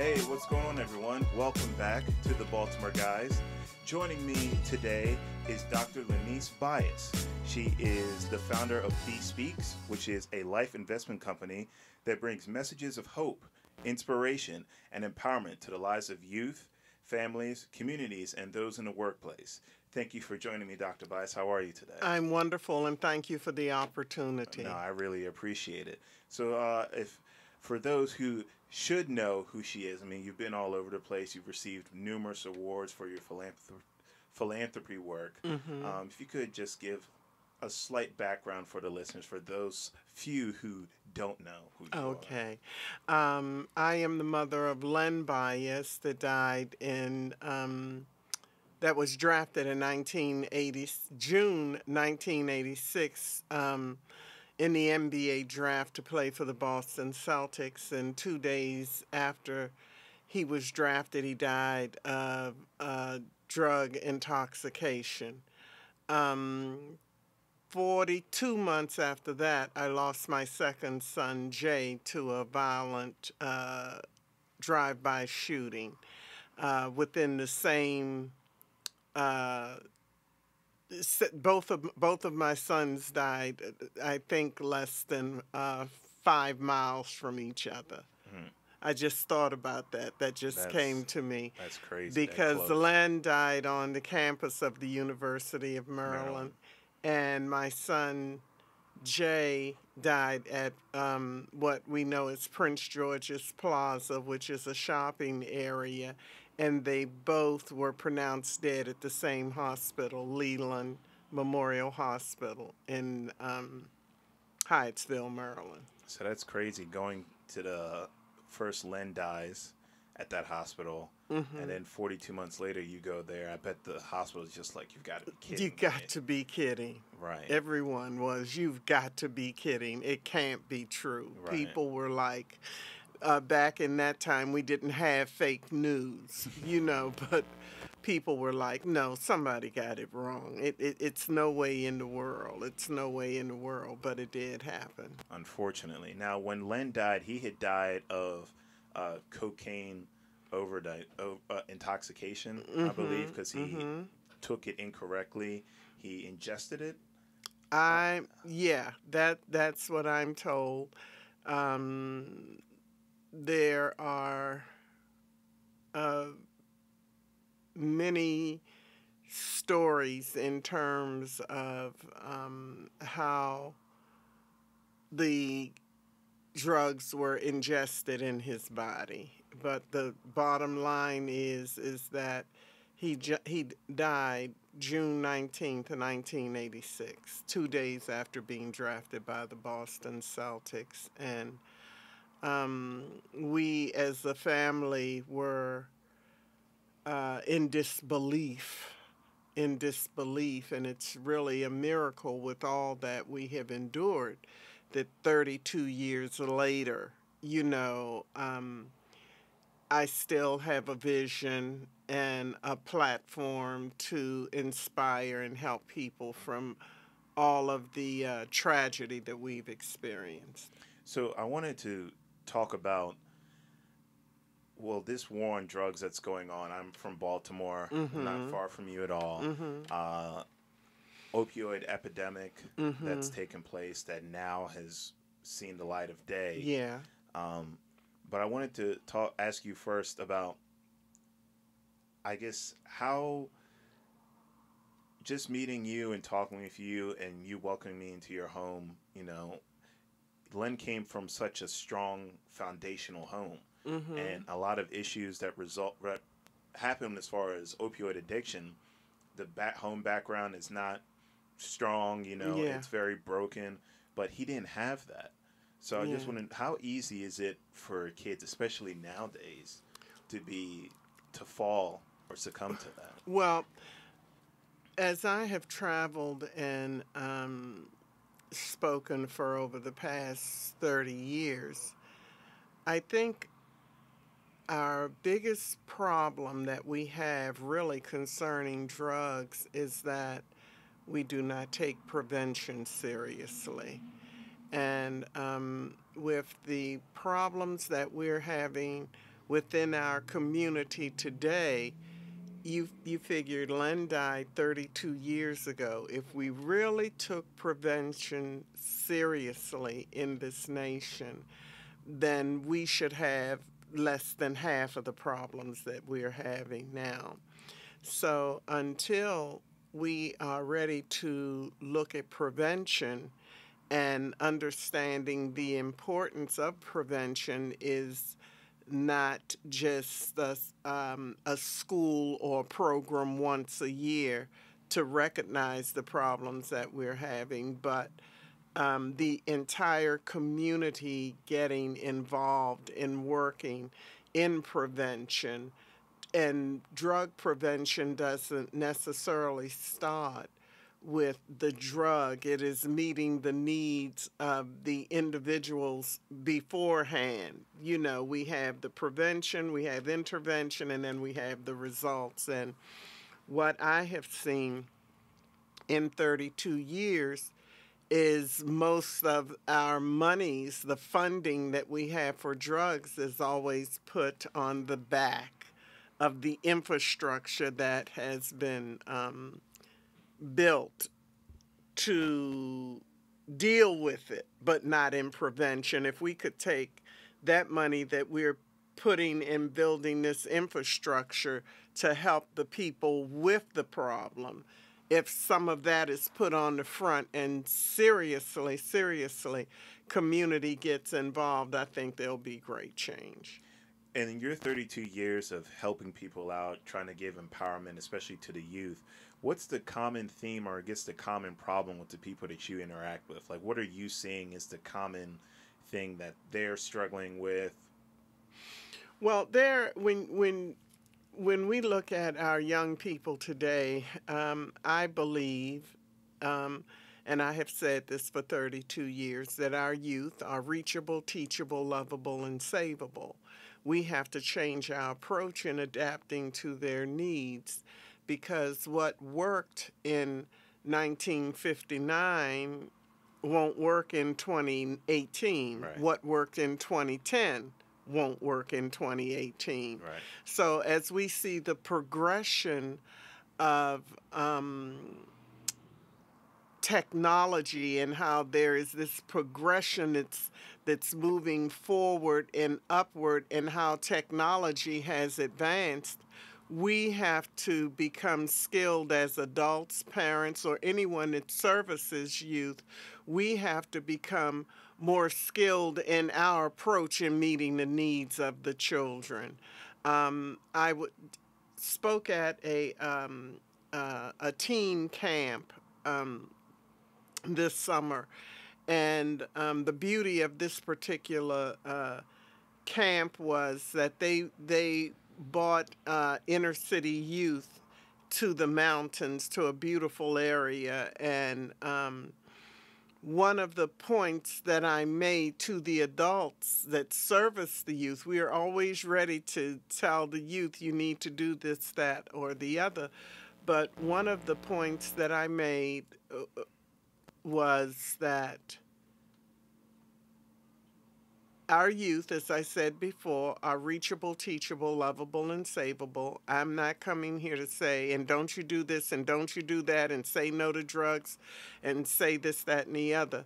Hey, what's going on, everyone? Welcome back to the Baltimore Guys. Joining me today is Dr. Lonise Bias. She is the founder of BSpeaks, which is a life investment company that brings messages of hope, inspiration, and empowerment to the lives of youth, families, communities, and those in the workplace. Thank you for joining me, Dr. Bias. How are you today? I'm wonderful, and thank you for the opportunity. No, I really appreciate it. So if for those who should know who she is, I mean, you've been all over the place. You've received numerous awards for your philanthropy work. If you could just give a slight background for the listeners, for those few who don't know who you are. Okay. I am the mother of Lonise Bias that died in, that was drafted in June 1986, in the NBA draft to play for the Boston Celtics. And 2 days after he was drafted, he died of drug intoxication. 42 months after that, I lost my second son, Jay, to a violent drive-by shooting within the same. Both of my sons died, I think, less than 5 miles from each other. I just thought about that. That's came to me. That's crazy. Because Len died on the campus of the University of Maryland. And my son, Jay, died at what we know as Prince George's Plaza, which is a shopping area. And they both were pronounced dead at the same hospital, Leland Memorial Hospital in Hyattsville, Maryland. So that's crazy, going to the first Len dies at that hospital, and then 42 months later you go there. I bet the hospital is just like, you've got to be kidding. You got to be kidding. Right. Everyone was, you've got to be kidding. It can't be true. Right. People were like, back in that time, we didn't have fake news, but people were like, no, somebody got it wrong. It's no way in the world. It's no way in the world, but it did happen. Unfortunately. Now, when Len died, he had died of cocaine overdose, intoxication, I believe, because he took it incorrectly. He ingested it. That's what I'm told. There are many stories in terms of how the drugs were ingested in his body, but the bottom line is that he died June 19th, 1986, 2 days after being drafted by the Boston Celtics. And we as a family were in disbelief, and it's really a miracle with all that we have endured that 32 years later, I still have a vision and a platform to inspire and help people from all of the tragedy that we've experienced. So I wanted to talk about, this war on drugs that's going on. I'm from Baltimore, not far from you at all. Opioid epidemic that's taken place that now has seen the light of day. Yeah. But I wanted to ask you first about, I guess, how just meeting you and talking with you and you welcoming me into your home, Len came from such a strong foundational home, and a lot of issues that happen as far as opioid addiction. The home background is not strong, it's very broken, but he didn't have that. So I just wondered, how easy is it for kids, especially nowadays, to fall or succumb to that? Well, as I have traveled and spoken for over the past 30 years, I think our biggest problem that we have really concerning drugs is that we do not take prevention seriously. And with the problems that we're having within our community today, you figured Len died 32 years ago. If we really took prevention seriously in this nation, then we should have less than half of the problems that we're having now. So until we are ready to look at prevention, and understanding the importance of prevention is not just a school or program once a year to recognize the problems that we're having, but the entire community getting involved in working in prevention. And drug prevention doesn't necessarily start with the drug. It is meeting the needs of the individuals beforehand. You know, we have the prevention, we have intervention, and then we have the results. And what I have seen in 32 years is most of our monies, the funding that we have for drugs, is always put on the back of the infrastructure that has been built to deal with it, but not in prevention. If we could take that money that we're putting in building this infrastructure to help the people with the problem, if some of that is put on the front and seriously, community gets involved, I think there'll be great change. And in your 32 years of helping people out, trying to give empowerment, especially to the youth, what's the common theme, or I guess the common problem with the people that you interact with? Like, what are you seeing is the common thing that they're struggling with? Well, when we look at our young people today, I believe, and I have said this for 32 years, that our youth are reachable, teachable, lovable, and savable. We have to change our approach in adapting to their needs, because what worked in 1959 won't work in 2018. Right. What worked in 2010 won't work in 2018. Right. So as we see the progression of technology and how there is this progression that's moving forward and upward, and how technology has advanced, we have to become skilled as adults, parents, or anyone that services youth. We have to become more skilled in our approach in meeting the needs of the children. I spoke at a teen camp this summer, and the beauty of this particular camp was that they brought inner city youth to the mountains, to a beautiful area, and one of the points that I made to the adults that service the youth, we are always ready to tell the youth, you need to do this, that, or the other. But one of the points that I made was that our youth, as I said before, are reachable, teachable, lovable, and savable. I'm not coming here to say, and don't you do this, and don't you do that, and say no to drugs, and say this, that, and the other.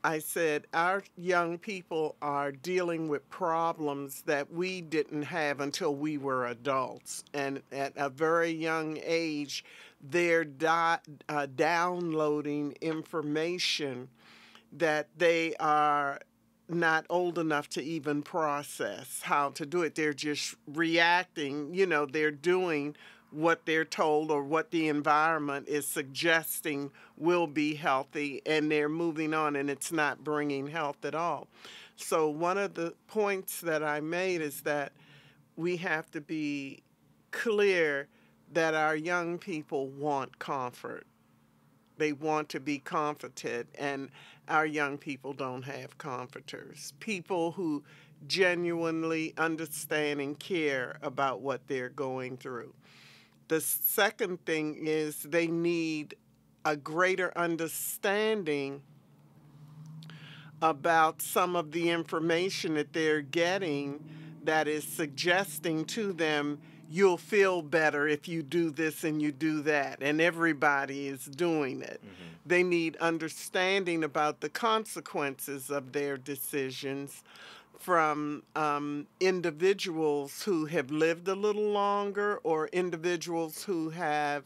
I said our young people are dealing with problems that we didn't have until we were adults. And at a very young age, they're downloading information that they are not old enough to even process how to do it. They're just reacting, they're doing what they're told or what the environment is suggesting will be healthy, and they're moving on, and it's not bringing health at all. So one of the points that I made is that we have to be clear that our young people want comfort. They want to be comforted, and our young people don't have comforters. People who genuinely understand and care about what they're going through. The second thing is they need a greater understanding about some of the information that they're getting that is suggesting to them, you'll feel better if you do this and you do that, and everybody is doing it. Mm-hmm. They need understanding about the consequences of their decisions from individuals who have lived a little longer, or individuals who have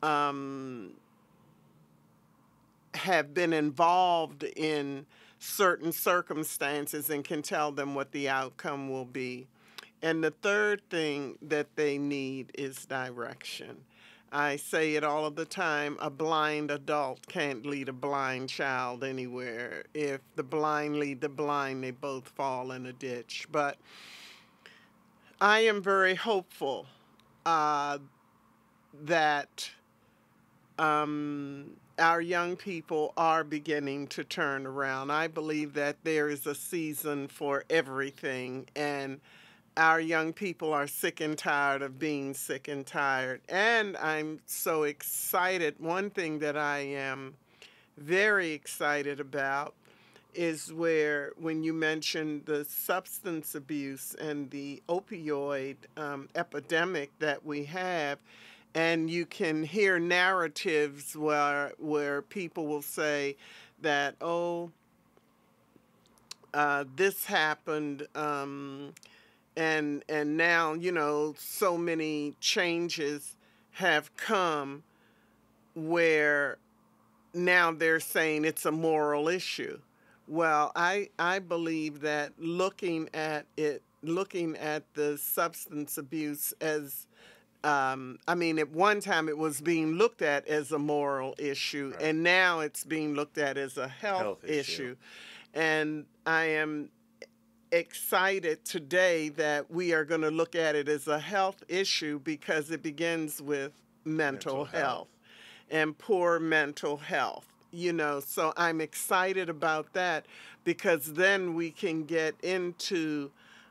been involved in certain circumstances and can tell them what the outcome will be. And the third thing that they need is direction. I say it all of the time, a blind adult can't lead a blind child anywhere. If the blind lead the blind, they both fall in a ditch. But I am very hopeful that our young people are beginning to turn around. I believe that there is a season for everything, and our young people are sick and tired of being sick and tired. And I'm so excited. One thing that I am very excited about is when you mentioned the substance abuse and the opioid epidemic that we have, and you can hear narratives where people will say that, oh, this happened, and now, so many changes have come where now they're saying it's a moral issue. Well, I believe that looking at the substance abuse as, at one time it was being looked at as a moral issue, right, and now it's being looked at as a health issue. And I am excited today that we are going to look at it as a health issue, because it begins with mental health and poor mental health. So I'm excited about that, because then we can get into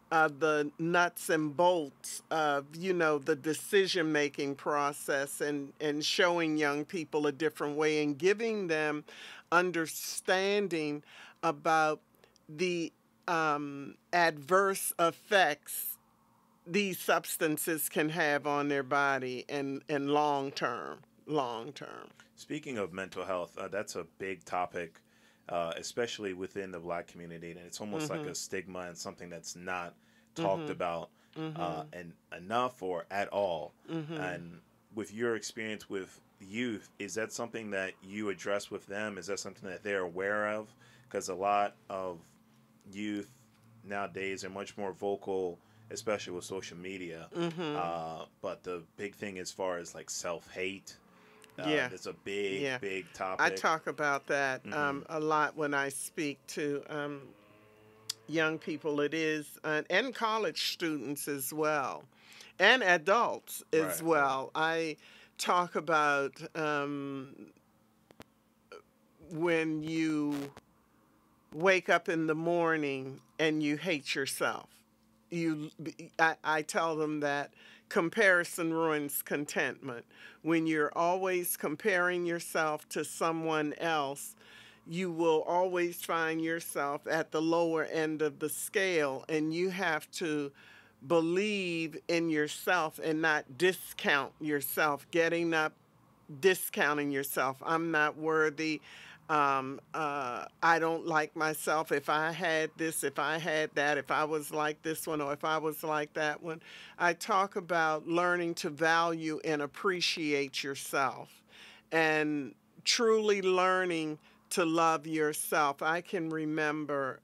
the nuts and bolts of, the decision-making process, and showing young people a different way and giving them understanding about the adverse effects these substances can have on their body and long term. Speaking of mental health, that's a big topic, especially within the Black community, and it's almost like a stigma and something that's not talked about and enough or at all. And with your experience with youth, is that something that you address with them? Is that something that they're aware of? Because a lot of youth nowadays are much more vocal, especially with social media. But the big thing as far as like self-hate, it's a big topic. I talk about that a lot when I speak to young people. It is, and college students as well, and adults as well. I talk about when you wake up in the morning and you hate yourself. I tell them that comparison ruins contentment. When you're always comparing yourself to someone else, you will always find yourself at the lower end of the scale, and you have to believe in yourself and not discount yourself, getting up, discounting yourself. I'm not worthy. I don't like myself. If I had this, if I had that, if I was like this one, or if I was like that one. I talk about learning to value and appreciate yourself, and truly learning to love yourself. I can remember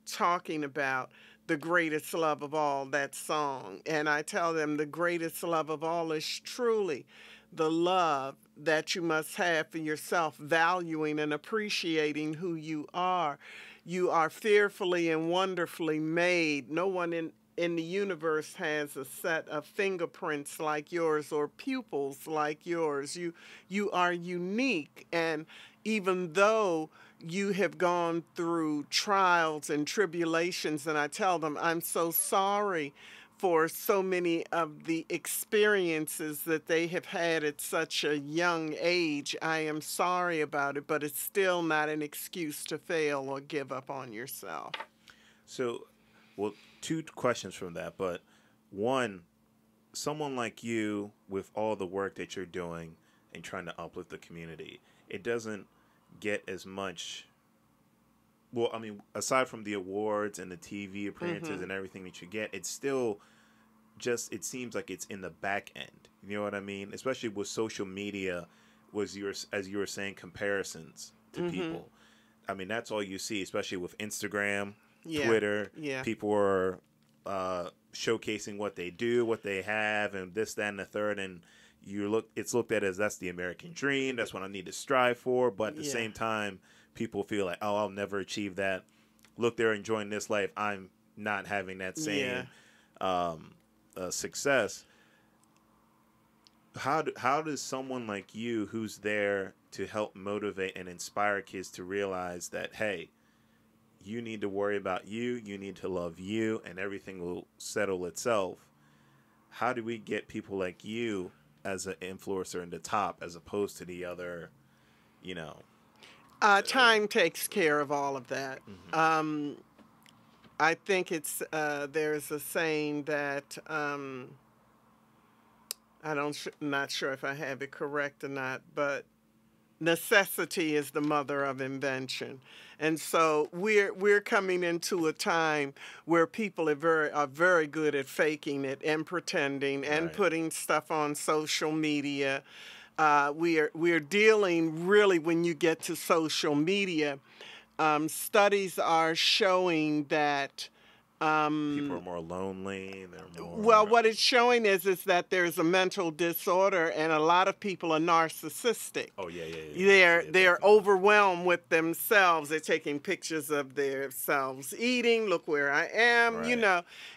talking about the greatest love of all, that song. And I tell them the greatest love of all is truly the love that you must have for yourself, valuing and appreciating who you are. You are fearfully and wonderfully made. No one in the universe has a set of fingerprints like yours or pupils like yours. You are unique, and even though you have gone through trials and tribulations, and I tell them, I'm so sorry for so many of the experiences that they have had at such a young age. I am sorry about it, but it's still not an excuse to fail or give up on yourself. So well, two questions from that, but one, someone like you with all the work that you're doing and trying to uplift the community, it doesn't get as much. Well, I mean, aside from the awards and the TV appearances and everything that you get, it's still just, it seems like it's in the back end. You know what I mean? Especially with social media, as you were saying, comparisons to people. I mean, that's all you see, especially with Instagram, Twitter. Yeah. People are showcasing what they do, what they have, and this, that, and the third. And it's looked at as that's the American dream. That's what I need to strive for. But at the same time, people feel like, oh, I'll never achieve that. Look, they're enjoying this life. I'm not having that same success. How does someone like you, who's there to help motivate and inspire kids to realize that, hey, you need to worry about you need to love you, and everything will settle itself? How do we get people like you as an influencer in the top as opposed to the other, time takes care of all of that. I think it's there's a saying that not sure if I have it correct or not, but necessity is the mother of invention. And so we're coming into a time where people are very good at faking it and pretending and putting stuff on social media. We're dealing really, when you get to social media, studies are showing that people are more lonely. They're more... Well, what it's showing is that there's a mental disorder, and a lot of people are narcissistic. Oh, yeah. They're overwhelmed with themselves. They're taking pictures of themselves eating. Look where I am,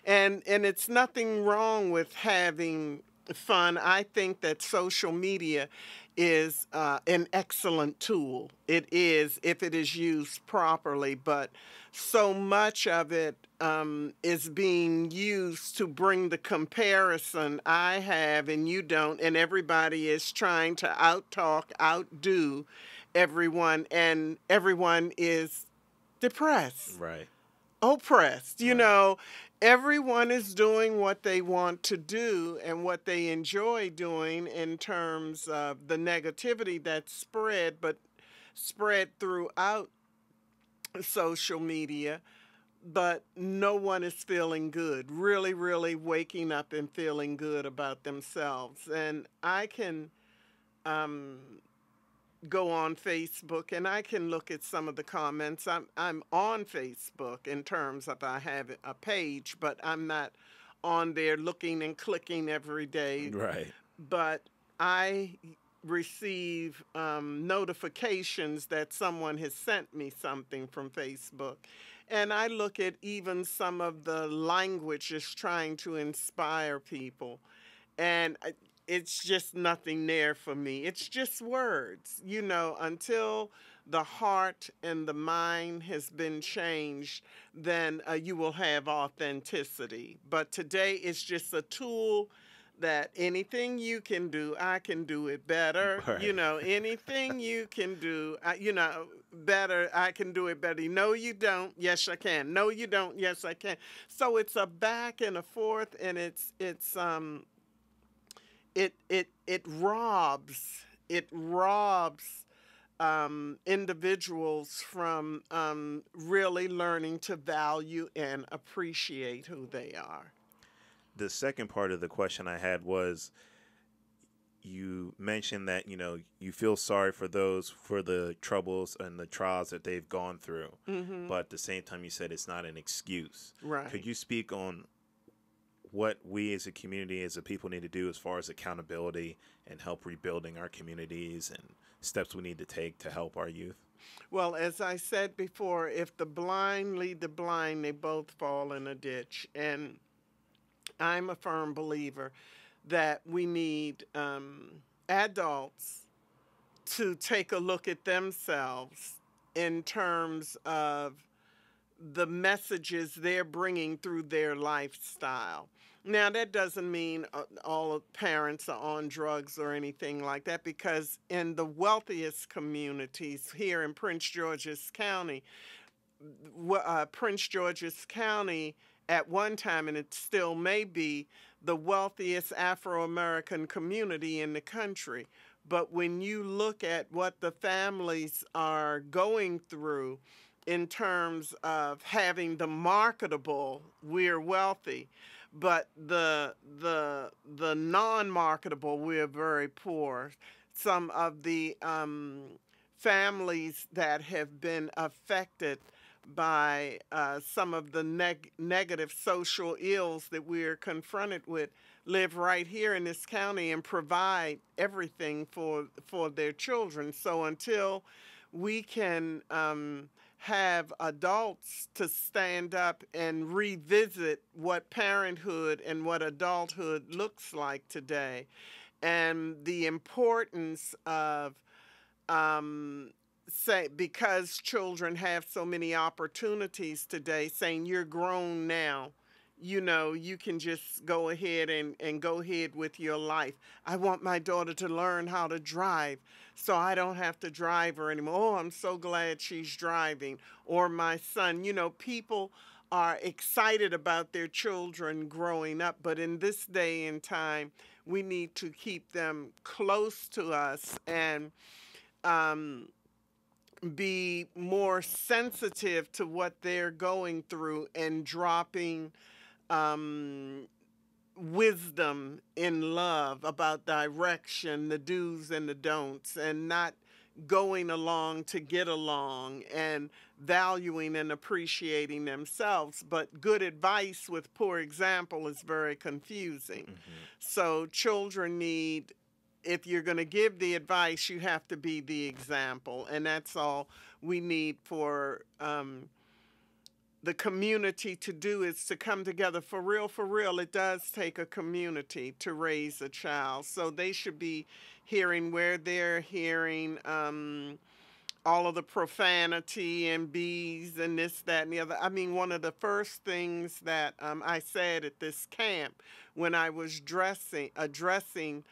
And it's nothing wrong with having fun. I think that social media is an excellent tool. It is, if it is used properly, but so much of it is being used to bring the comparison. I have and you don't, and everybody is trying to outdo everyone, and everyone is depressed. Right. Oppressed. Everyone is doing what they want to do and what they enjoy doing in terms of the negativity that's spread throughout social media, but no one is feeling good, really, really waking up and feeling good about themselves. And I can go on Facebook and I can look at some of the comments. I'm on Facebook in terms of I have a page, but I'm not on there looking and clicking every day. Right. But I receive notifications that someone has sent me something from Facebook. And I look at even some of the language just trying to inspire people. And it's just nothing there for me. It's just words, until the heart and the mind has been changed, then you will have authenticity. But today it's just a tool that anything you can do, I can do it better. Right. Anything you can do, better, I can do it better. No, you don't. Yes, I can. No, you don't. Yes, I can. So it's a back and a forth, and it robs individuals from really learning to value and appreciate who they are. The second part of the question I had was, you mentioned that, you feel sorry for the troubles and the trials that they've gone through. But at the same time, you said it's not an excuse. Right. Could you speak on what we as a community, as a people, need to do as far as accountability and help rebuilding our communities and steps we need to take to help our youth? Well, as I said before, if the blind lead the blind, they both fall in a ditch. And I'm a firm believer that we need adults to take a look at themselves in terms of the messages they're bringing through their lifestyle. Now, that doesn't mean all parents are on drugs or anything like that, because in the wealthiest communities here in Prince George's County at one time, and it still may be, the wealthiest Afro-American community in the country. But when you look at what the families are going through in terms of having the marketable, we're wealthy, but the non-marketable, we're very poor. Some of the families that have been affected by some of the negative social ills that we're confronted with live right here in this county and provide everything for their children. So until we can have adults to stand up and revisit what parenthood and what adulthood looks like today, and the importance of say, because children have so many opportunities today, saying you're grown now, you know, you can just go ahead and go ahead with your life. I want my daughter to learn how to drive so I don't have to drive her anymore. Oh, I'm so glad she's driving. Or my son, you know, people are excited about their children growing up, but in this day and time, we need to keep them close to us and be more sensitive to what they're going through and dropping wisdom in love about direction, the do's and the don'ts, and not going along to get along, and valuing and appreciating themselves. But good advice with poor example is very confusing. So children need, if you're going to give the advice, you have to be the example. And that's all we need for the community to do, is to come together. For real, it does take a community to raise a child. So they should be hearing where they're hearing all of the profanity and bees and this, that, and the other. I mean, one of the first things that I said at this camp when I was addressing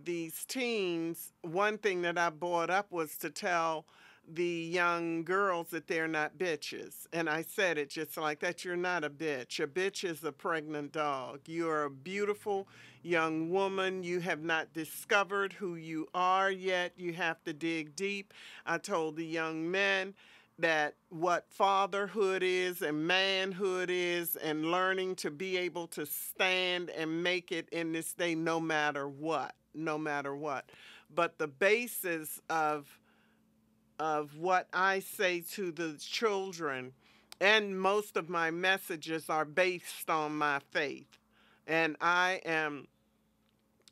these teens, one thing that I brought up was to tell the young girls that they're not bitches. And I said it just like that. You're not a bitch. A bitch is a pregnant dog. You're a beautiful young woman. You have not discovered who you are yet. You have to dig deep. I told the young men that what fatherhood is and manhood is, and learning to be able to stand and make it in this day no matter what. But the basis of what I say to the children, and most of my messages are based on my faith. And I am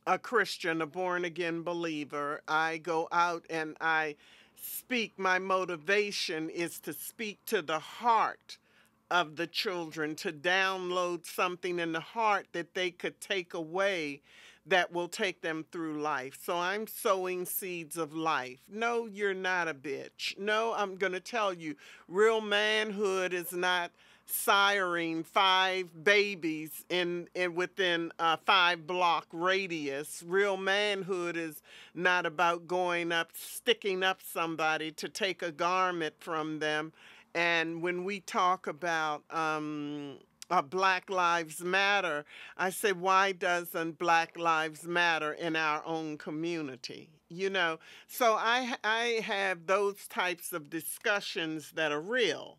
a Christian, a born-again believer. I go out and I speak. My motivation is to speak to the heart of the children, to download something in the heart that they could take away that will take them through life. So I'm sowing seeds of life. No, you're not a bitch. No, I'm going to tell you, real manhood is not siring 5 babies within a 5-block radius. Real manhood is not about going up, sticking up somebody to take a garment from them. And when we talk about Black Lives Matter, I say, why doesn't Black Lives Matter in our own community? You know, so I have those types of discussions that are real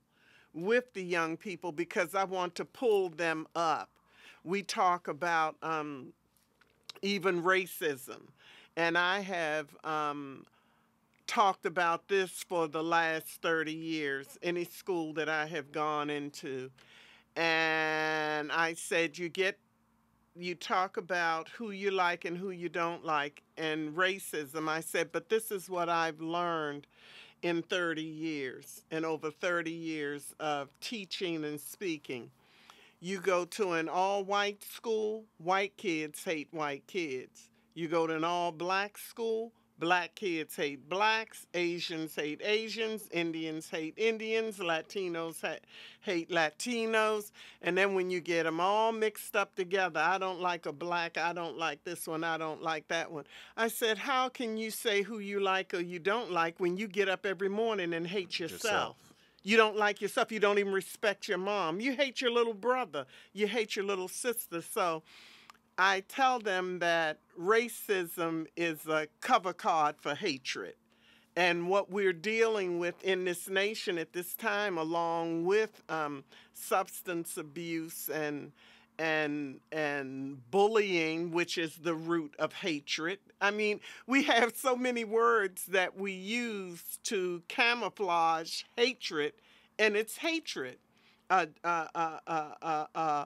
with the young people because I want to pull them up. We talk about even racism, and I have talked about this for the last 30 years, any school that I have gone into. And I said, you talk about who you like and who you don't like, and racism. I said, but this is what I've learned in 30 years, and over 30 years of teaching and speaking. You go to an all-white school, white kids hate white kids. You go to an all-black school, black kids hate blacks, Asians hate Asians, Indians hate Indians, Latinos hate Latinos. And then when you get them all mixed up together, I don't like a black, I don't like this one, I don't like that one. I said, how can you say who you like or you don't like when you get up every morning and hate yourself? You don't like yourself. You don't even respect your mom. You hate your little brother. You hate your little sister. So I tell them that racism is a cover card for hatred. And what we're dealing with in this nation at this time, along with substance abuse and bullying, which is the root of hatred. I mean, we have so many words that we use to camouflage hatred, and it's hatred. Uh, uh, uh, uh, uh, uh,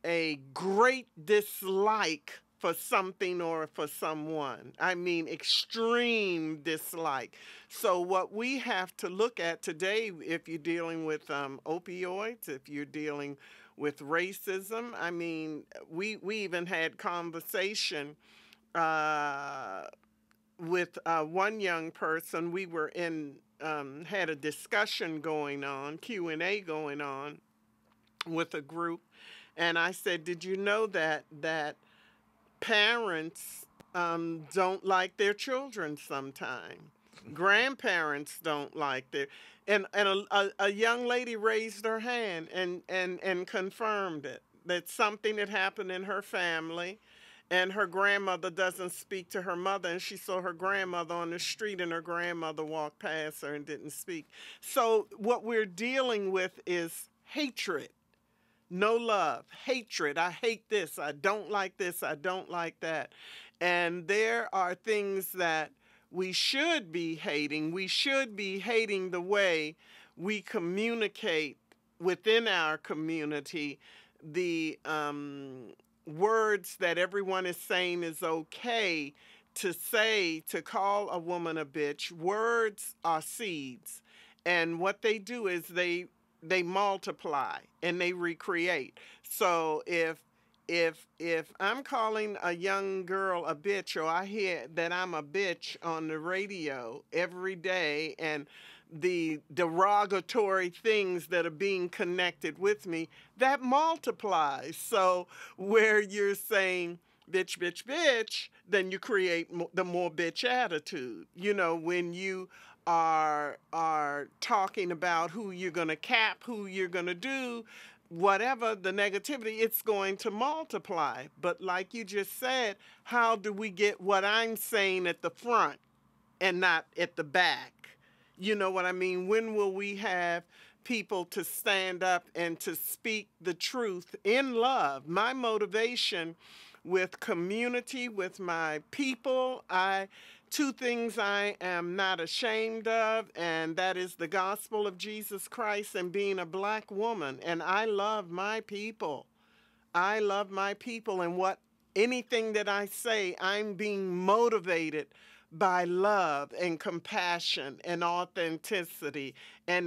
a great dislike for something or for someone. I mean, extreme dislike. So what we have to look at today, if you're dealing with opioids, if you're dealing with racism, I mean, we even had conversation with one young person. We were in, had a discussion going on, Q&A going on with a group. And I said, did you know that parents don't like their children sometimes? Grandparents don't like their... And a young lady raised her hand and confirmed it, that something had happened in her family, and her grandmother doesn't speak to her mother, and she saw her grandmother on the street, and her grandmother walked past her and didn't speak. So what we're dealing with is hatred. No love, hatred. I hate this. I don't like this. I don't like that. And there are things that we should be hating. We should be hating the way we communicate within our community. The words that everyone is saying is okay to say, to call a woman a bitch. Words are seeds. And what they do is they multiply and they recreate. So if I'm calling a young girl a bitch, or I hear that I'm a bitch on the radio every day, and the derogatory things that are being connected with me, that multiplies. So where you're saying bitch, bitch, bitch, then you create the more bitch attitude. You know, when you are talking about who you're going to cap, who you're going to do, whatever the negativity, it's going to multiply. But like you just said, how do we get what I'm saying at the front and not at the back? You know what I mean? When will we have people to stand up and to speak the truth in love? My motivation with community, with my people, two things I am not ashamed of, and that is the gospel of Jesus Christ and being a black woman. And I love my people. I love my people, and anything that I say, I'm being motivated by love and compassion and authenticity and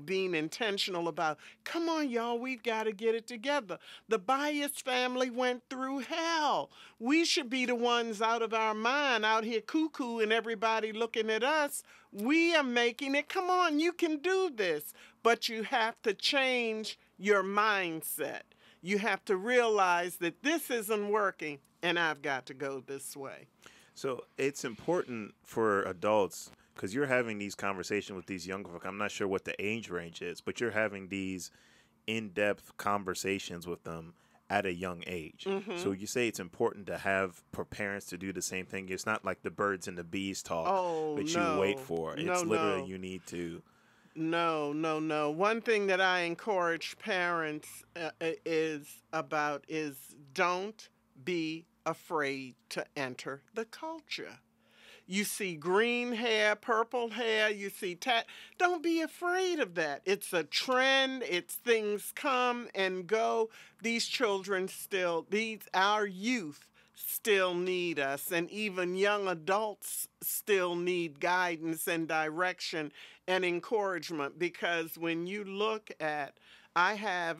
being intentional about, come on, y'all, we've got to get it together. The Bias family went through hell. We should be the ones out of our mind, out here cuckoo, and everybody looking at us. We are making it. Come on, you can do this. But you have to change your mindset. You have to realize that this isn't working, and I've got to go this way. So it's important for adults, because you're having these conversations with these young folk. I'm not sure what the age range is, but you're having these in-depth conversations with them at a young age. Mm-hmm. So you say it's important to have for parents to do the same thing. It's not like the birds and the bees talk you wait for. It's literally you need to... No. One thing that I encourage parents is don't be afraid to enter the culture. You see green hair, purple hair, you see don't be afraid of that. It's a trend. It's things come and go. Our youth still need us, and even young adults still need guidance and direction and encouragement, because when you look at, I have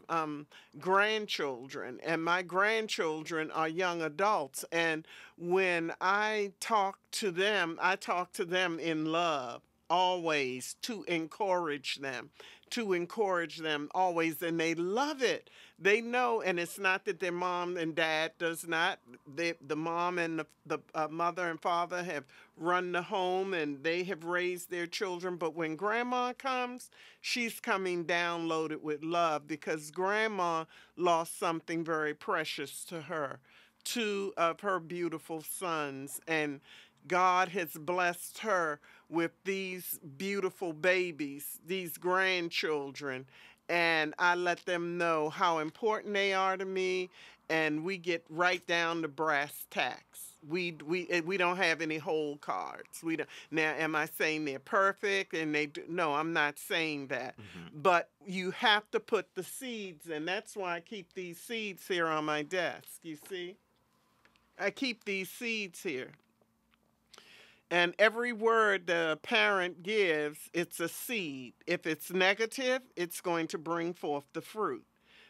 grandchildren, and my grandchildren are young adults, and when I talk to them in love. always to encourage them always, and they love it. They know, and it's not that their mom and dad does not. The mom and the mother and father have run the home, and they have raised their children. But when grandma comes, she's coming down loaded with love, because grandma lost something very precious to her, two of her beautiful sons, and God has blessed her with these beautiful babies, these grandchildren, and I let them know how important they are to me, and we get right down to brass tacks. We don't have any whole cards. We don't. Now, am I saying they're perfect? And they do? No, I'm not saying that. But you have to put the seeds, and that's why I keep these seeds here on my desk. You see, I keep these seeds here. And every word the parent gives, it's a seed. If it's negative, it's going to bring forth the fruit.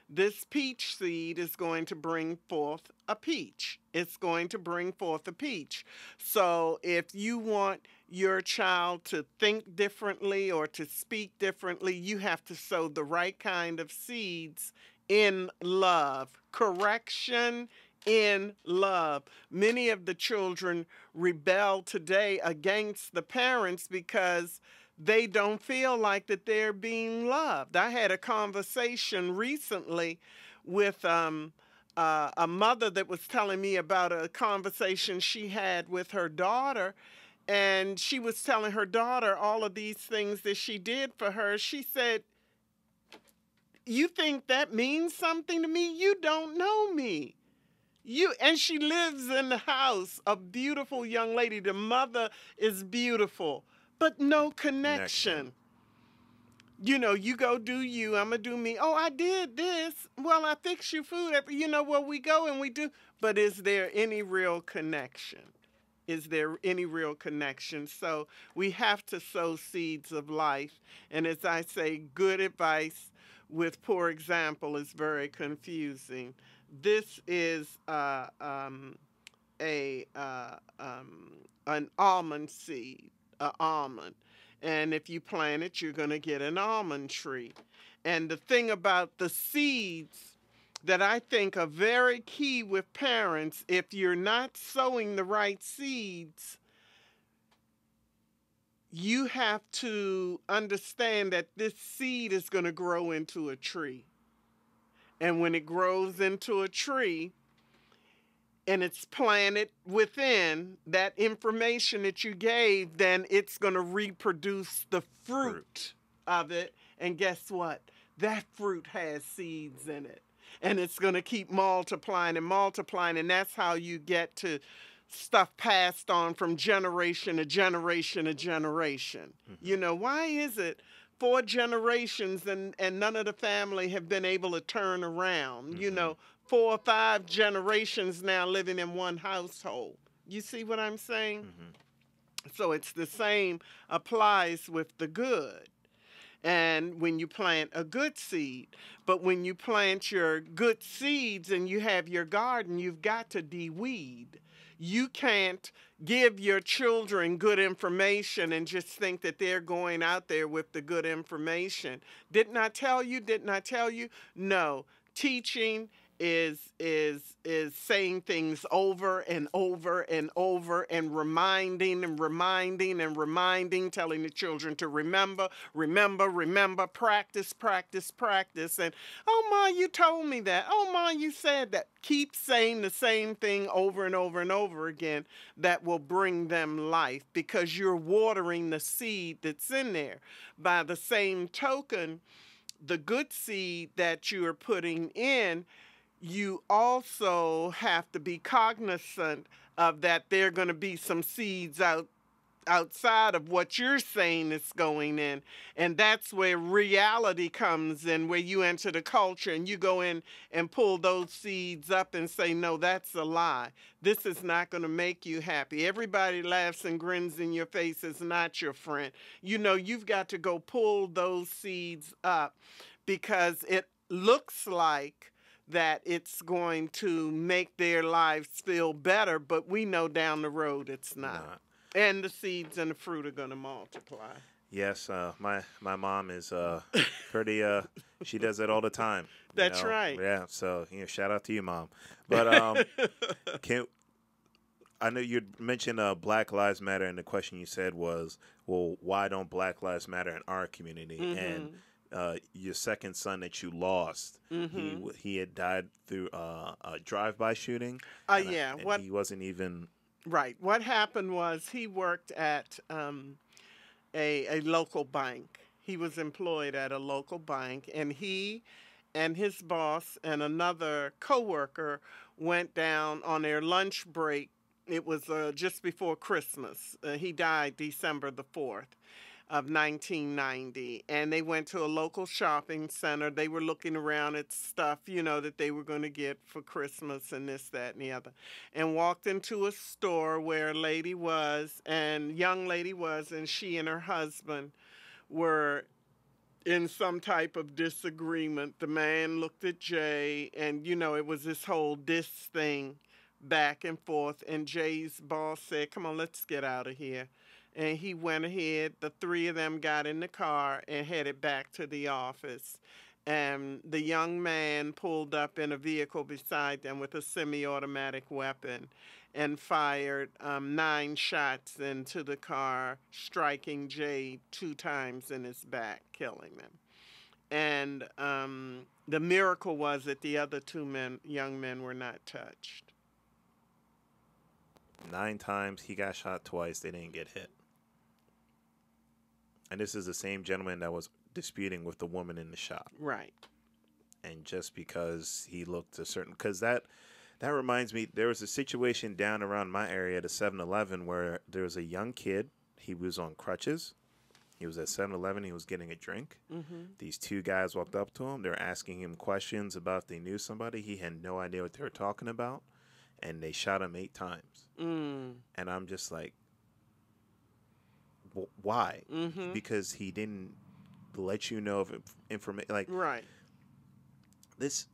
This peach seed is going to bring forth a peach. It's going to bring forth a peach. So if you want your child to think differently or to speak differently, you have to sow the right kind of seeds in love. Correction in love. Many of the children rebel today against the parents because they don't feel like that they're being loved. I had a conversation recently with a mother that was telling me about a conversation she had with her daughter, and she was telling her daughter all of these things that she did for her. She said, "You think that means something to me? You don't know me." And she lives in the house, a beautiful young lady. The mother is beautiful, but no connection. You know, you go do you, I'm going to do me. Oh, I did this. Well, I fix you food. Well, we go and we do. But is there any real connection? Is there any real connection? So we have to sow seeds of life. And as I say, good advice with poor example is very confusing. This is an almond seed, an almond. And if you plant it, you're going to get an almond tree. And the thing about the seeds that I think are very key with parents, if you're not sowing the right seeds, you have to understand that this seed is going to grow into a tree. And when it grows into a tree and it's planted within that information that you gave, then it's going to reproduce the fruit of it. And guess what? That fruit has seeds in it. And it's going to keep multiplying and multiplying. And that's how you get to stuff passed on from generation to generation to generation. You know, why is it 4 generations and none of the family have been able to turn around? You know, 4 or 5 generations now living in one household. You see what I'm saying? So it's the same applies with the good. And when you plant a good seed, but when you plant your good seeds and you have your garden, you've got to de-weed. You can't give your children good information and just think that they're going out there with the good information. Didn't I tell you? Didn't I tell you? No. Teaching is saying things over and over and over and reminding and reminding and reminding, telling the children to remember, practice, practice, practice. And, oh, Ma, you told me that. Oh, Ma, you said that. Keep saying the same thing over and over and over again. That will bring them life because you're watering the seed that's in there. By the same token, the good seed that you are putting in, you also have to be cognizant of that there are going to be some seeds outside of what you're saying is going in. And that's where reality comes in, where you enter the culture and you go in and pull those seeds up and say, no, that's a lie. This is not going to make you happy. Everybody laughs and grins in your face is not your friend. You know, you've got to go pull those seeds up because it looks like that it's going to make their lives feel better, but we know down the road it's not. And the seeds and the fruit are going to multiply. Yes, my mom is pretty she does it all the time. That's right. Yeah, so shout out to you, Mom. But can I know you mentioned Black Lives Matter, and the question you said was, well, why don't Black Lives Matter in our community? And your second son that you lost, he had died through a drive-by shooting. Yeah. And he wasn't even right. What happened was he worked at a local bank. He was employed at a local bank, and he and his boss and another coworker went down on their lunch break. It was just before Christmas. He died December the 4th of 1990. And they went to a local shopping center. They were looking around at stuff, that they were going to get for Christmas and this, that, and the other. And walked into a store where young lady was, and she and her husband were in some type of disagreement. The man looked at Jay, and, it was this whole diss thing back and forth. And Jay's boss said, come on, let's get out of here. And he went ahead. The three of them got in the car and headed back to the office. And the young man pulled up in a vehicle beside them with a semi-automatic weapon and fired 9 shots into the car, striking Jay 2 times in his back, killing him. And the miracle was that the other 2 young men were not touched. 9 times, he got shot twice, they didn't get hit. And this is the same gentleman that was disputing with the woman in the shop. Right. And just because he looked a certain... Because that reminds me, there was a situation down around my area at a 7-Eleven where there was a young kid. He was on crutches. He was at 7-Eleven. He was getting a drink. These 2 guys walked up to him. They were asking him questions about if they knew somebody. He had no idea what they were talking about. And they shot him 8 times. And I'm just like, why? Because he didn't let you know of information. Like, right. This,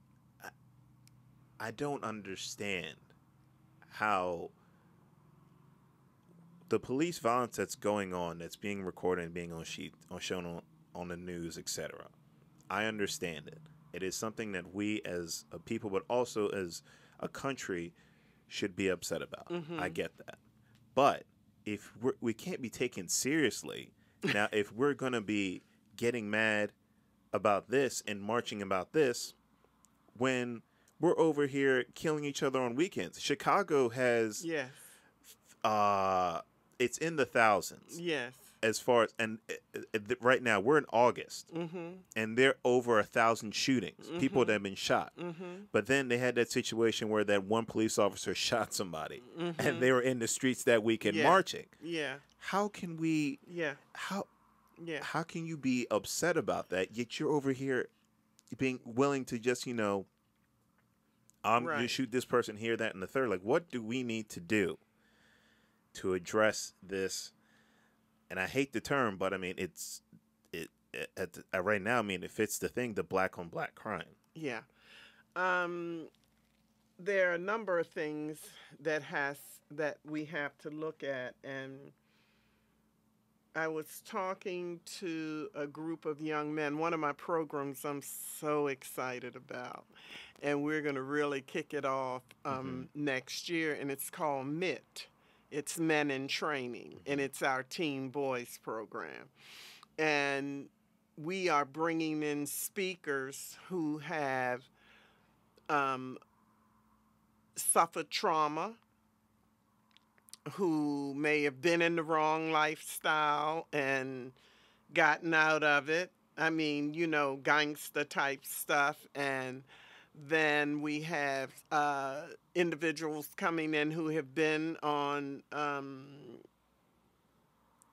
I don't understand how the police violence that's going on, that's being recorded and being shown on the news, etc. I understand it. It is something that we as a people, but also as a country, should be upset about. I get that. But if we can't be taken seriously, now if we're going to be getting mad about this and marching about this, when we're over here killing each other on weekends. Chicago has, yes, it's in the thousands. Yes. As far as, and right now we're in August, and there are over 1,000 shootings, people that have been shot. But then they had that situation where that one police officer shot somebody, and they were in the streets that weekend marching. Yeah. How can we? Yeah. How can you be upset about that? Yet you're over here being willing to just, I'm going to shoot this person here, that, and the third. Like, what do we need to do to address this? And I hate the term, but I mean, right now, I mean, it fits the thing, the black on black crime. Yeah. There are a number of things that we have to look at. And I was talking to a group of young men, one of my programs I'm so excited about, and we're going to really kick it off next year, and it's called MIT. It's Men in Training, and it's our Teen Boys program. And we are bringing in speakers who have suffered trauma, who may have been in the wrong lifestyle and gotten out of it. I mean, gangster type stuff. And then we have individuals coming in who have been on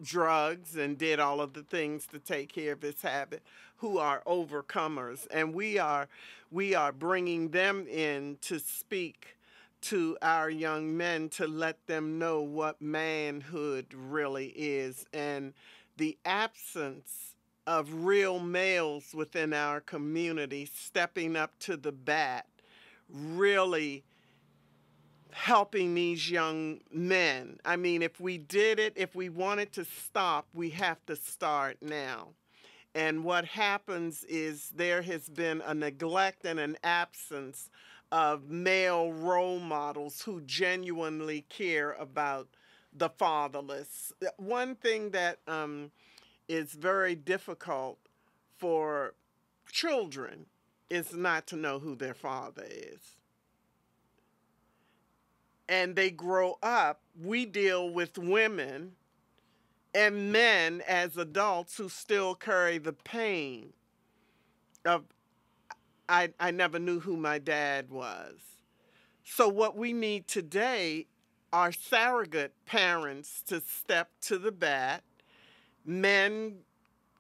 drugs and did all of the things to take care of his habit, who are overcomers. And we are bringing them in to speak to our young men, to let them know what manhood really is, and the absence of real males within our community stepping up to the bat really helping these young men. I mean, if we did it, if we wanted to stop, we have to start now. And what happens is there has been a neglect and an absence of male role models who genuinely care about the fatherless. One thing that is very difficult for children is not to know who their father is. And they grow up, we deal with women and men as adults who still carry the pain of, I never knew who my dad was. So what we need today are surrogate parents to step to the bat, men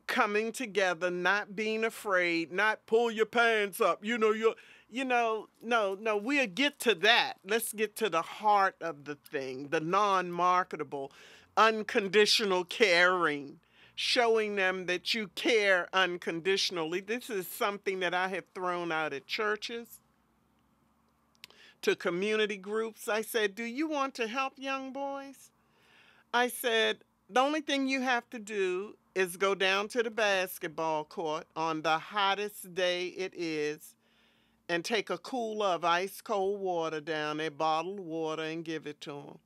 coming together, not being afraid, not pull your pants up, no, we'll get to that. Let's get to the heart of the thing, the non-marketable, unconditional caring, showing them that you care unconditionally. This is something that I have thrown out at churches, to community groups. I said, do you want to help young boys? I said, the only thing you have to do is go down to the basketball court on the hottest day it is and take a cooler of ice cold water down there, bottled water, and give it to them.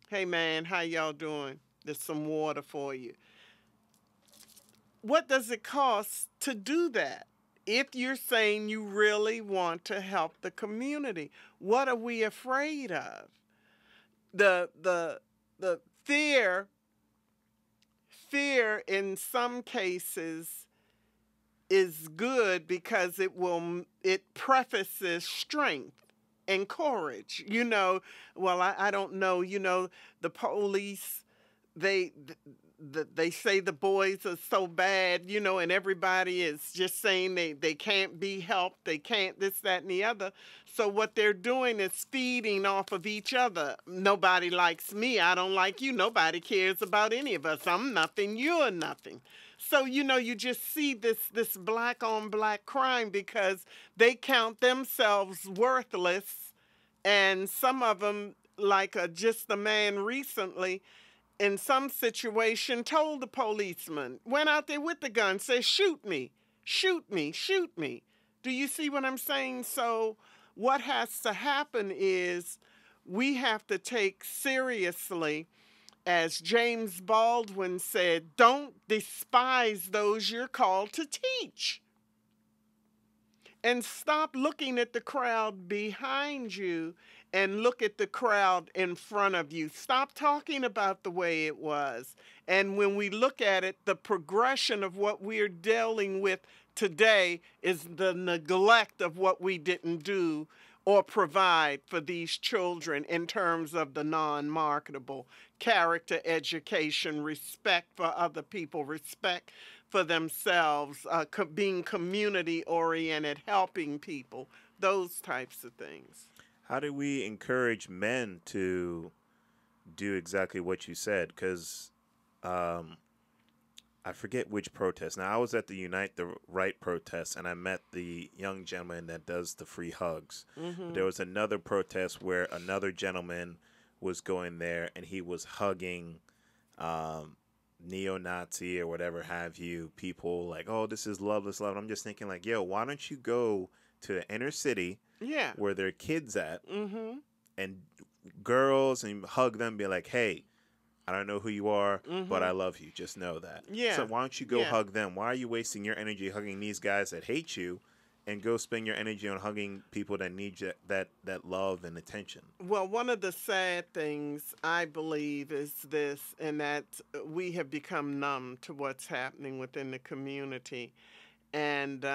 Hey man, how y'all doing? There's some water for you. What does it cost to do that? If you're saying you really want to help the community, what are we afraid of? The fear in some cases is good because it prefaces strength and courage. I don't know, the police, they say the boys are so bad, and everybody is just saying they can't be helped, they can't this, that, and the other. So what they're doing is feeding off of each other. Nobody likes me, I don't like you, nobody cares about any of us. I'm nothing, you're nothing. So, you just see this black on black crime because they count themselves worthless. And some of them, like just the man recently, in some situation, told the policeman, went out there with the gun, said, shoot me, shoot me, shoot me. Do you see what I'm saying? So what has to happen is we have to take seriously, as James Baldwin said, don't despise those you're called to teach. And stop looking at the crowd behind you and look at the crowd in front of you. Stop talking about the way it was. And when we look at it, the progression of what we're dealing with today is the neglect of what we didn't do or provide for these children in terms of the non-marketable character education, respect for other people, respect for themselves, being community-oriented, helping people, those types of things. How do we encourage men to do exactly what you said? Because I forget which protest. Now, I was at the Unite the Right protest, and I met the young gentleman that does the free hugs. Mm-hmm. There was another protest where another gentleman was going there, and he was hugging neo-Nazi or whatever have you, people like, oh, this is love, this love. And I'm just thinking like, yo, why don't you go to the inner city where there are kids at and girls and hug them, be like, hey, I don't know who you are, but I love you. Just know that. Yeah. So why don't you go hug them? Why are you wasting your energy hugging these guys that hate you, and go spend your energy on hugging people that need that love and attention? Well, one of the sad things I believe is this, and that we have become numb to what's happening within the community, and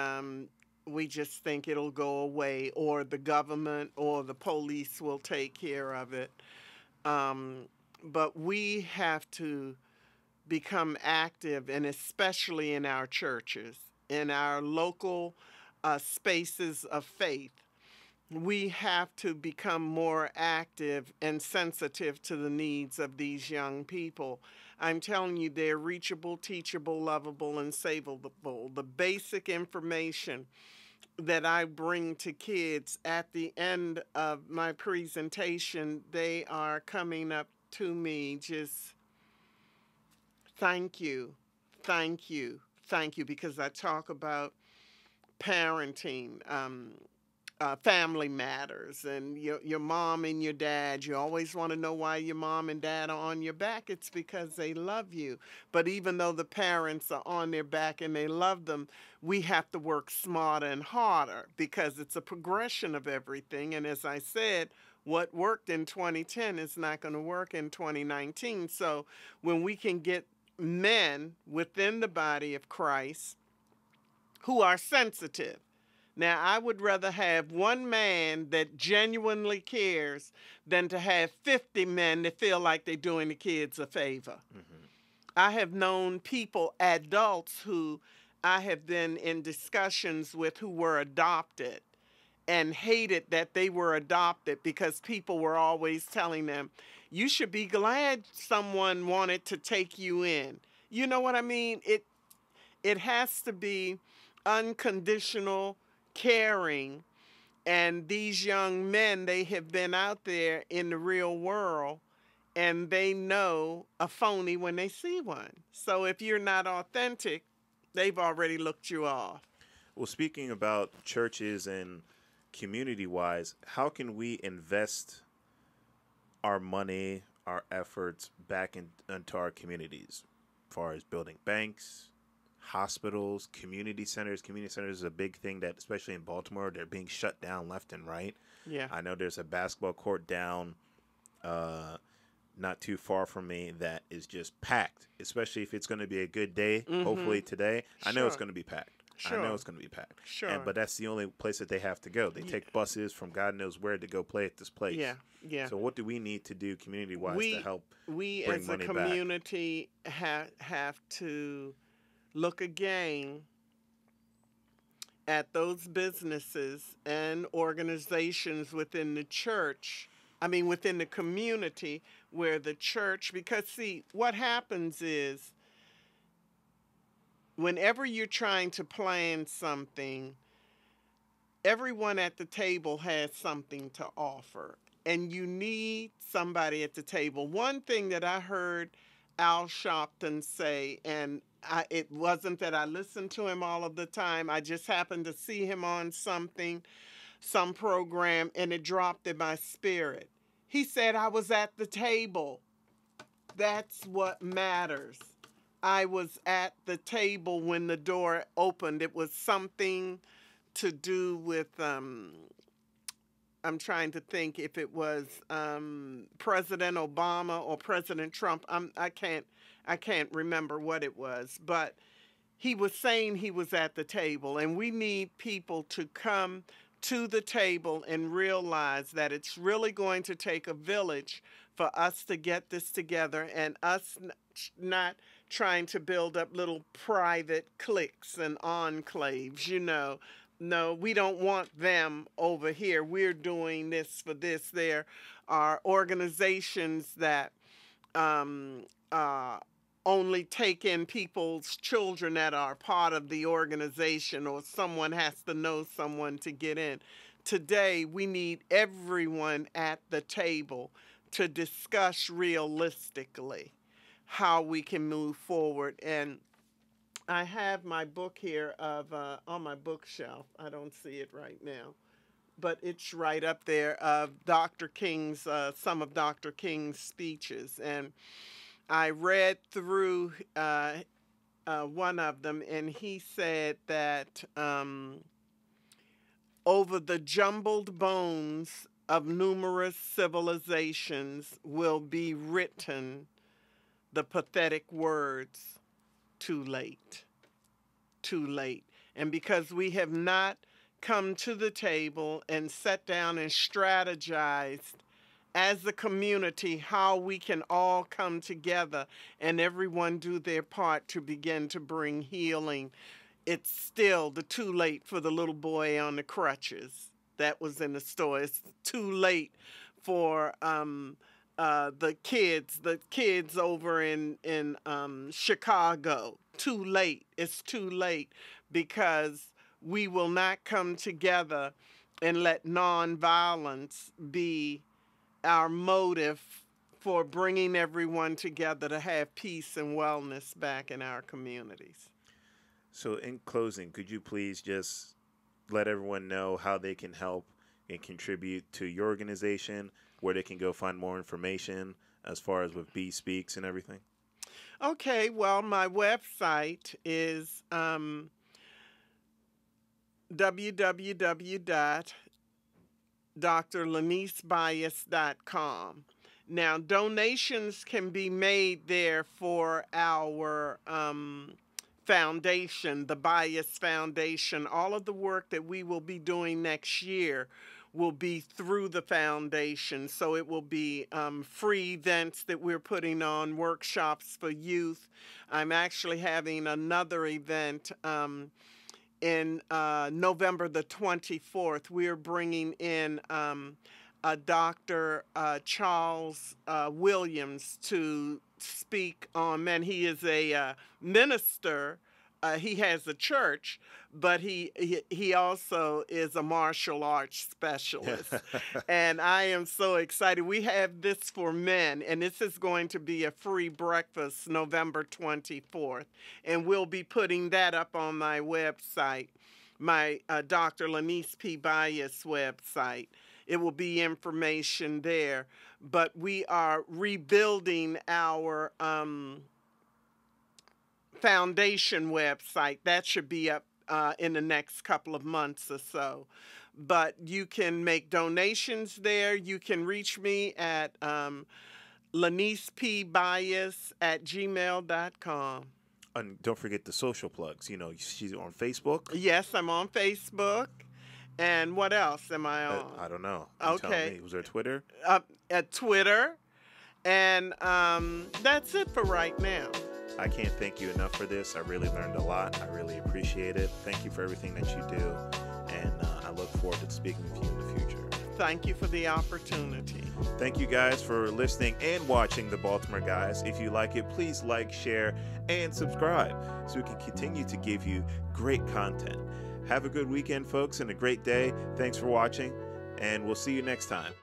we just think it'll go away, or the government or the police will take care of it. But we have to become active, and especially in our churches, in our local spaces of faith. We have to become more active and sensitive to the needs of these young people. I'm telling you, they're reachable, teachable, lovable, and savable. The basic information that I bring to kids at the end of my presentation, they are coming up to me just, thank you, thank you, thank you, because I talk about parenting, family matters, and your mom and your dad. You always want to know why your mom and dad are on your back. It's because they love you. But even though the parents are on their back and they love them, we have to work smarter and harder because it's a progression of everything. And as I said, what worked in 2010 is not going to work in 2019. So when we can get men within the body of Christ who are sensitive. Now, I would rather have one man that genuinely cares than to have 50 men that feel like they're doing the kids a favor. Mm-hmm. I have known people, adults, who I have been in discussions with who were adopted and hated that they were adopted because people were always telling them, you should be glad someone wanted to take you in. You know what I mean? It has to be unconditional caring, and these young men, they have been out there in the real world and they know a phony when they see one. So if you're not authentic, they've already looked you off. Well, speaking about churches and community-wise, how can we invest our money, our efforts back into our communities as far as building banks, hospitals, community centers? Community centers is a big thing that, especially in Baltimore, they're being shut down left and right. Yeah. I know there's a basketball court down not too far from me that is just packed, especially if it's going to be a good day, hopefully today. Sure. I know it's going to be packed. Sure. I know it's going to be packed. Sure. But that's the only place that they have to go. They take buses from God knows where to go play at this place. Yeah, yeah. So what do we need to do community-wise to help we bring as money a community have to look again at those businesses and organizations within the church, within the community where the church, because see, what happens is whenever you're trying to plan something, everyone at the table has something to offer, and you need somebody at the table. One thing that I heard Al Sharpton say, and it wasn't that I listened to him all of the time. I just happened to see him on some program, and it dropped in my spirit. He said, I was at the table. That's what matters. I was at the table when the door opened. It was something to do with, I'm trying to think if it was President Obama or President Trump. I can't remember what it was, but he was saying he was at the table, and we need people to come to the table and realize that it's really going to take a village for us to get this together, and us not trying to build up little private cliques and enclaves, No, we don't want them over here. We're doing this for this. There are organizations that only take in people's children that are part of the organization, or someone has to know someone to get in. Today, we need everyone at the table to discuss realistically how we can move forward. And I have my book here on my bookshelf. I don't see it right now, but it's right up there of Dr. King's, some of Dr. King's speeches. And I read through one of them, and he said that over the jumbled bones of numerous civilizations will be written the pathetic words, too late, too late. And because we have not come to the table and sat down and strategized as a community how we can all come together and everyone do their part to begin to bring healing, it's still too late for the little boy on the crutches that was in the store. It's too late for the kids over in Chicago. Too late. It's too late, because we will not come together and let nonviolence be our motive for bringing everyone together to have peace and wellness back in our communities. So in closing, could you please just let everyone know how they can help and contribute to your organization, where they can go find more information as far as with BSpeaks and everything? Okay, well, my website is www.drlonisebias.com. Now, donations can be made there for our foundation, the Bias Foundation. All of the work that we will be doing next year will be through the foundation. So it will be free events that we're putting on, workshops for youth. I'm actually having another event in November the 24th. We're bringing in Dr. Charles Williams to speak on, and he is a minister. He has a church, but he also is a martial arts specialist. And I am so excited. We have this for men, and this is going to be a free breakfast November 24th. And we'll be putting that up on my website, my Dr. Lonise P. Bias website. It will be information there. But we are rebuilding our foundation website. That should be up in the next couple of months or so. But you can make donations there. You can reach me at LonisePBias@gmail.com. And don't forget the social plugs. You know, she's on Facebook. Yes, I'm on Facebook. And what else am I on? I don't know. You tell me. Was there Twitter? At Twitter. And that's it for right now. I can't thank you enough for this. I really learned a lot. I really appreciate it. Thank you for everything that you do. And I look forward to speaking with you in the future. Thank you for the opportunity. Thank you guys for listening and watching the Baltimore Guys. If you like it, please like, share, and subscribe so we can continue to give you great content. Have a good weekend, folks, and a great day. Thanks for watching, and we'll see you next time.